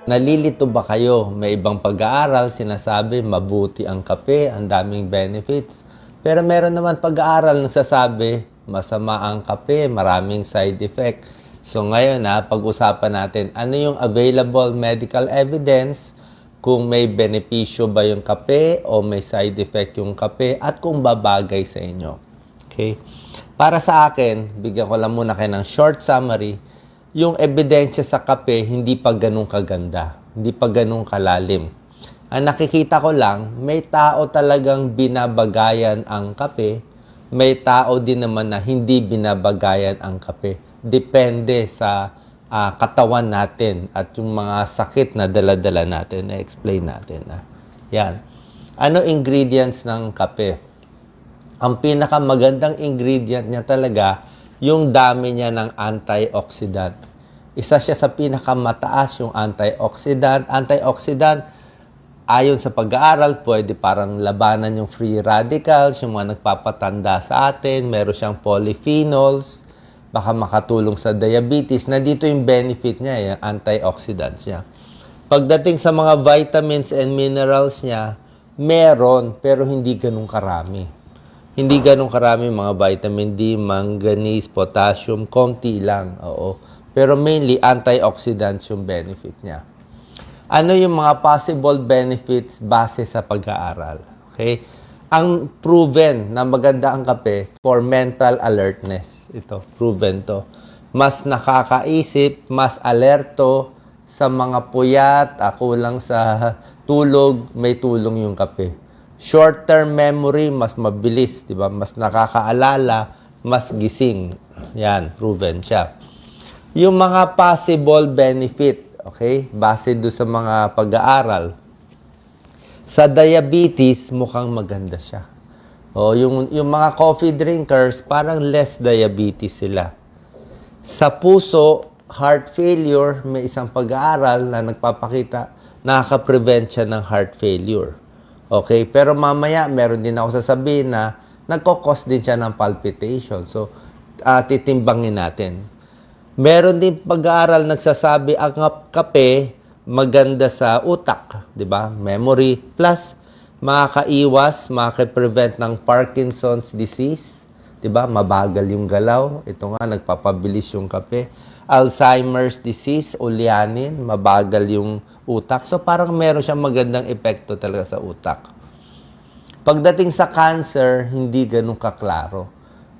Nalilito ba kayo? May ibang pag-aaral, sinasabi, mabuti ang kape, ang daming benefits. Pero meron naman pag-aaral nagsasabi, masama ang kape, maraming side effect. So ngayon pag-usapan natin, ano yung available medical evidence kung may benepisyo ba yung kape o may side effect yung kape at kung babagay sa inyo. Okay? Para sa akin, bigyan ko lang muna kayo ng short summary. Yung ebidensya sa kape, hindi pa ganun kaganda. Hindi pa ganun kalalim. Ang nakikita ko lang, may tao talagang binabagayan ang kape. May tao din naman na hindi binabagayan ang kape. Depende sa katawan natin at yung mga sakit na dala-dala natin. Na-explain natin. Yan. Ano ingredients ng kape? Ang pinakamagandang ingredient niya talaga, yung dami niya ng antioxidant. Isa siya sa pinakamataas yung antioxidant. Antioxidant, ayon sa pag-aaral, pwede parang labanan yung free radicals, yung mga nagpapatanda sa atin. Meron siyang polyphenols, baka makatulong sa diabetes. Nandito yung benefit niya, yung antioxidants niya. Pagdating sa mga vitamins and minerals niya, meron, pero hindi ganun karami. Hindi ganun karami mga vitamin D, manganese, potassium, konti lang. Oo. Pero mainly, antioxidants yung benefit niya. Ano yung mga possible benefits base sa pag-aaral? Okay? Ang proven na maganda ang kape for mental alertness. Ito, proven to. Mas nakakaisip, mas alerto sa mga puyat, kulang sa tulog, may tulong yung kape. Short-term memory, mas mabilis, di ba? Mas nakakaalala, mas gising. Yan, proven siya. Yung mga possible benefit, okay? Base do sa mga pag-aaral. Sa diabetes, mukhang maganda siya. O, yung mga coffee drinkers, parang less diabetes sila. Sa puso, heart failure, may isang pag-aaral na nagpapakita, nakaka-prevent siya ng heart failure. Okay, pero mamaya meron din ako sasabihin na nagkokos din siya ng palpitation. So, titimbangin natin. Meron din pag-aaral nagsasabi ang kape maganda sa utak, 'di ba? Memory plus makakaiwas, makaka-prevent ng Parkinson's disease, 'di ba? Mabagal yung galaw. Ito nga nagpapabilis yung kape. Alzheimer's disease, ulyanin, mabagal yung utak. So, parang meron siyang magandang epekto talaga sa utak. Pagdating sa cancer, hindi ganun kaklaro.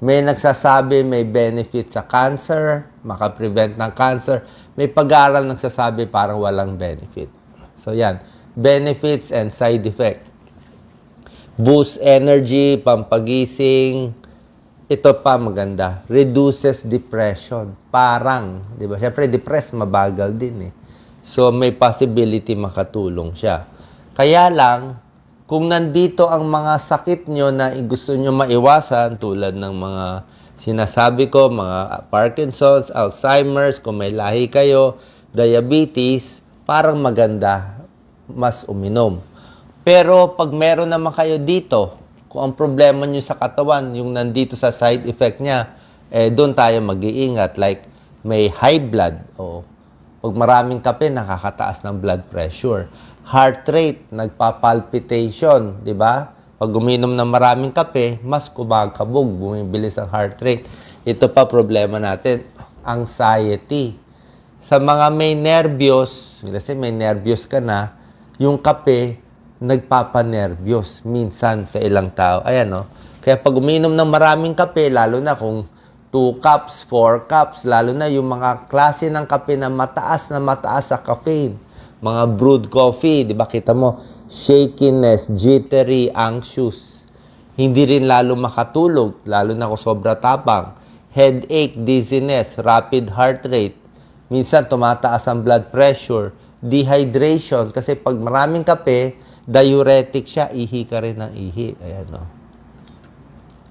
May nagsasabi may benefit sa cancer, makaprevent ng cancer. May pag-aaral nagsasabi parang walang benefit. So, yan. Benefits and side effect. Boost energy, pampagising. Ito pa maganda. Reduces depression. Parang, di ba? Siyempre, depressed, mabagal din eh. So, may possibility makatulong siya. Kaya lang, kung nandito ang mga sakit nyo na gusto nyo maiwasan, tulad ng mga sinasabi ko, mga Parkinson's, Alzheimer's, kung may lahi kayo, diabetes, parang maganda, mas uminom. Pero pag meron naman kayo dito, kung ang problema nyo sa katawan, yung nandito sa side effect niya, doon tayo mag-iingat. Like, may high blood, pag maraming kape, nakakataas ng blood pressure. Heart rate, nagpapalpitation, di ba? Pag uminom ng maraming kape, mas kumagkabog, bumibilis ang heart rate. Ito pa problema natin, anxiety. Sa mga may nervyos, kasi may nervyos ka na, yung kape, nagpapanervyos minsan sa ilang tao. Ayan, no? Kaya pag uminom ng maraming kape, lalo na kung 2 cups, 4 cups, lalo na yung mga klase ng kape na mataas sa caffeine. Mga brewed coffee, di ba? Kita mo, shakiness, jittery, anxious. Hindi rin lalo makatulog, lalo na kung sobra tapang. Headache, dizziness, rapid heart rate. Minsan tumataas ang blood pressure. Dehydration, kasi pag maraming kape, diuretic siya, ihi ka rin ng ihi. Ayan, no?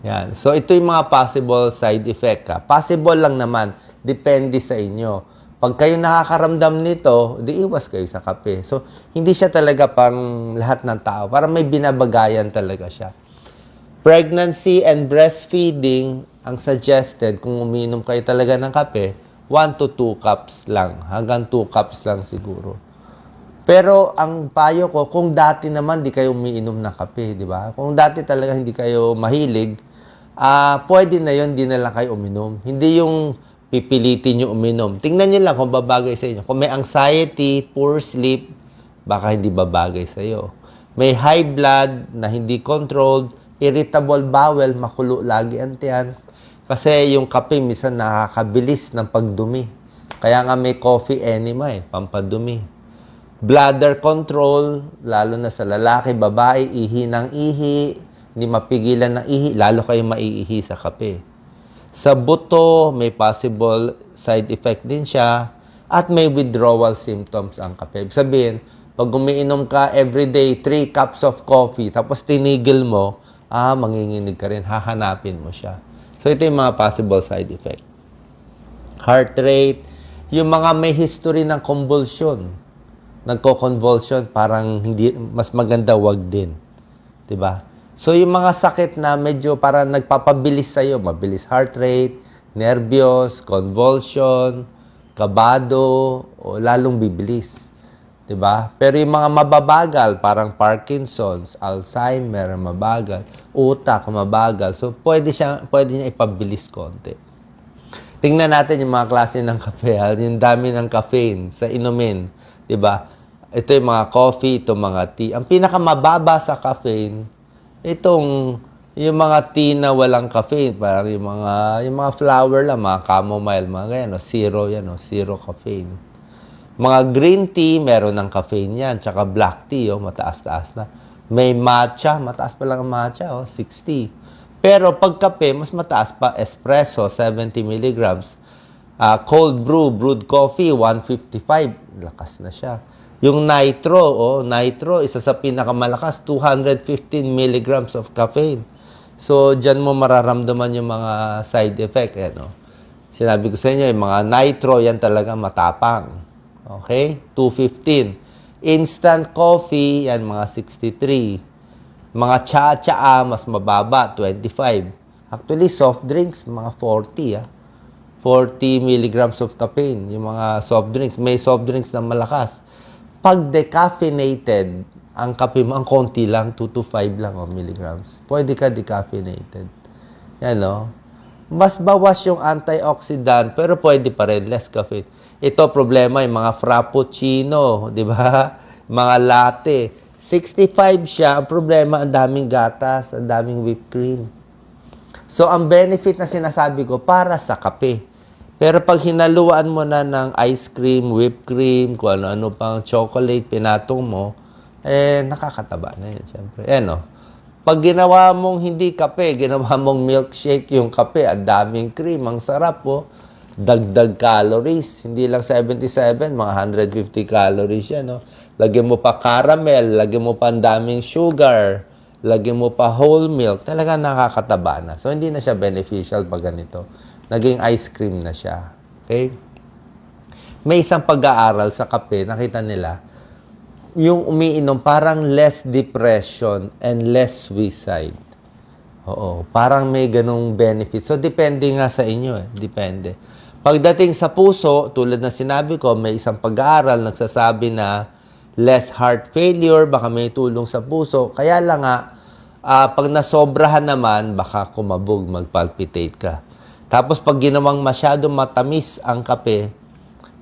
Yan. So, ito yung mga possible side effect. Possible lang naman. Depende sa inyo. Pag kayo nakakaramdam nito, di iwas kayo sa kape. So, hindi siya talaga pang lahat ng tao. Parang may binabagayan talaga siya. Pregnancy and breastfeeding, ang suggested, kung uminom kayo talaga ng kape, 1 to 2 cups lang. Hanggang 2 cups lang siguro. Pero ang payo ko, kung dati naman di kayo umiinom ng kape, di ba? Kung dati talaga hindi kayo mahilig, pwede na yun, di na lang kayo uminom. Hindi yung pipilitin nyo uminom. Tingnan nyo lang kung babagay sa inyo. Kung may anxiety, poor sleep, baka hindi babagay sa iyo. May high blood na hindi controlled, irritable bowel, makulo lagi ang tiyan. Kasi yung kape minsan nakakabilis ng pagdumi. Kaya nga may coffee enema pampadumi. Bladder control, lalo na sa lalaki, babae, ihi ng ihi, hindi mapigilan ng ihi, lalo kayo maiihi sa kape. Sa buto, may possible side effect din siya, at may withdrawal symptoms ang kape. Ibig sabihin, pag umiinom ka everyday 3 cups of coffee, tapos tinigil mo, manginginig ka rin, hahanapin mo siya. So, ito yung mga possible side effect. Heart rate, yung mga may history ng convulsion, nagko-convulsion, parang hindi, mas maganda wag din. 'Di ba? So, yung mga sakit na medyo parang nagpapabilis sa'yo, mabilis heart rate, nervyos, convulsion, kabado, o lalong bibilis. 'Di ba? Pero yung mga mababagal, parang Parkinson's, Alzheimer, mabagal, utak, mabagal. So, pwede niya ipabilis konti. Tingnan natin yung mga klase ng kape, yung dami ng caffeine sa inumin, 'di ba? Ito yung mga coffee, ito mga tea. Ang pinakamababa sa caffeine, yung mga tea na walang caffeine, parang yung mga flower lang, mga chamomile, mga ganyan, zero caffeine. Mga green tea, meron ng caffeine yan, tsaka black tea, mataas-taas na. May matcha, mataas pa lang ang matcha, 60. Pero pag kape, mas mataas pa, espresso, 70 milligrams. Cold brew, brewed coffee, 155. Lakas na siya. Yung nitro, isa sa pinakamalakas, 215 milligrams of caffeine. So, dyan mo mararamdaman yung mga side effect. Sinabi ko sa inyo, yung mga nitro, yan talaga matapang. Okay? 215. Instant coffee, yan mga 63. Mga cha-cha, mas mababa, 25. Actually, soft drinks, mga 40. 40 milligrams of caffeine, yung mga soft drinks. May soft drinks na malakas. Pag decaffeinated, ang kape mo, ang konti lang, 2 to 5 lang milligrams. Pwede ka decaffeinated. Yan, mas bawas yung antioxidant, pero pwede pa rin, less caffeine. Ito, problema, yung mga frappuccino, di ba? Mga latte. 65 siya, ang problema, ang daming gatas, ang daming whipped cream. So, ang benefit na sinasabi ko, para sa kape. Pero pag hinaluan mo na ng ice cream, whipped cream, kung ano-ano pang chocolate, pinatong mo, nakakataba na yun, syempre. Pag ginawa mong hindi kape, ginawa mong milkshake yung kape, ang daming cream, ang sarap dagdag calories. Hindi lang 77, mga 150 calories yan, Lagyan mo pa caramel, lagyan mo pa ang daming sugar, lagyan mo pa whole milk, talaga nakakataba na. So, hindi na siya beneficial pag ganito. Naging ice cream na siya. Okay? May isang pag-aaral sa kape, nakita nila, yung umiinom, parang less depression and less suicide. Parang may ganong benefit. So, depende nga sa inyo. Depende. Pagdating sa puso, tulad na sinabi ko, may isang pag-aaral nagsasabi na less heart failure, baka may tulong sa puso. Kaya lang nga, pag nasobrahan naman, baka kumabog, magpalpitate ka. Tapos pag ginawang masyadong matamis ang kape,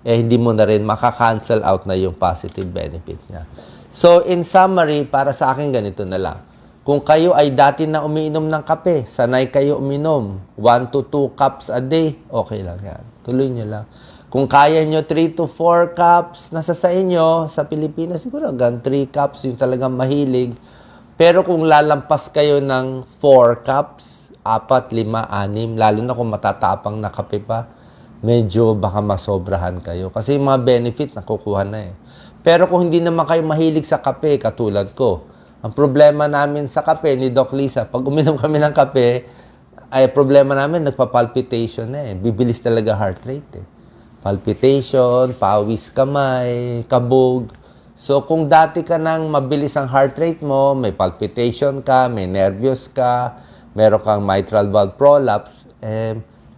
hindi mo na rin makakancel out na yung positive benefits niya. So, in summary, para sa akin ganito na lang. Kung kayo ay dati na umiinom ng kape, sanay kayo uminom, 1 to 2 cups a day, okay lang yan. Tuloy nyo lang. Kung kaya nyo 3 to 4 cups, nasa sa inyo, sa Pilipinas, siguro hanggang 3 cups, yung talagang mahilig. Pero kung lalampas kayo ng 4 cups, 4, 5, 6, lalo na kung matatapang na kape pa, medyo baka masobrahan kayo. Kasi yung mga benefit, nakukuha na Pero kung hindi naman kayo mahilig sa kape, katulad ko, ang problema namin sa kape ni Doc Lisa, pag uminom kami ng kape, ay problema namin, nagpa-palpitation na Bibilis talaga heart rate Palpitation, pawis kamay, kabog. So, kung dati ka nang mabilis ang heart rate mo, may palpitation ka, may nervyos ka, meron kang mitral valve prolapse,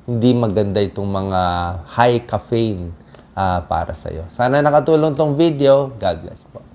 hindi maganda itong mga high caffeine para sa iyo. Sana nakatulong tong video. God bless po.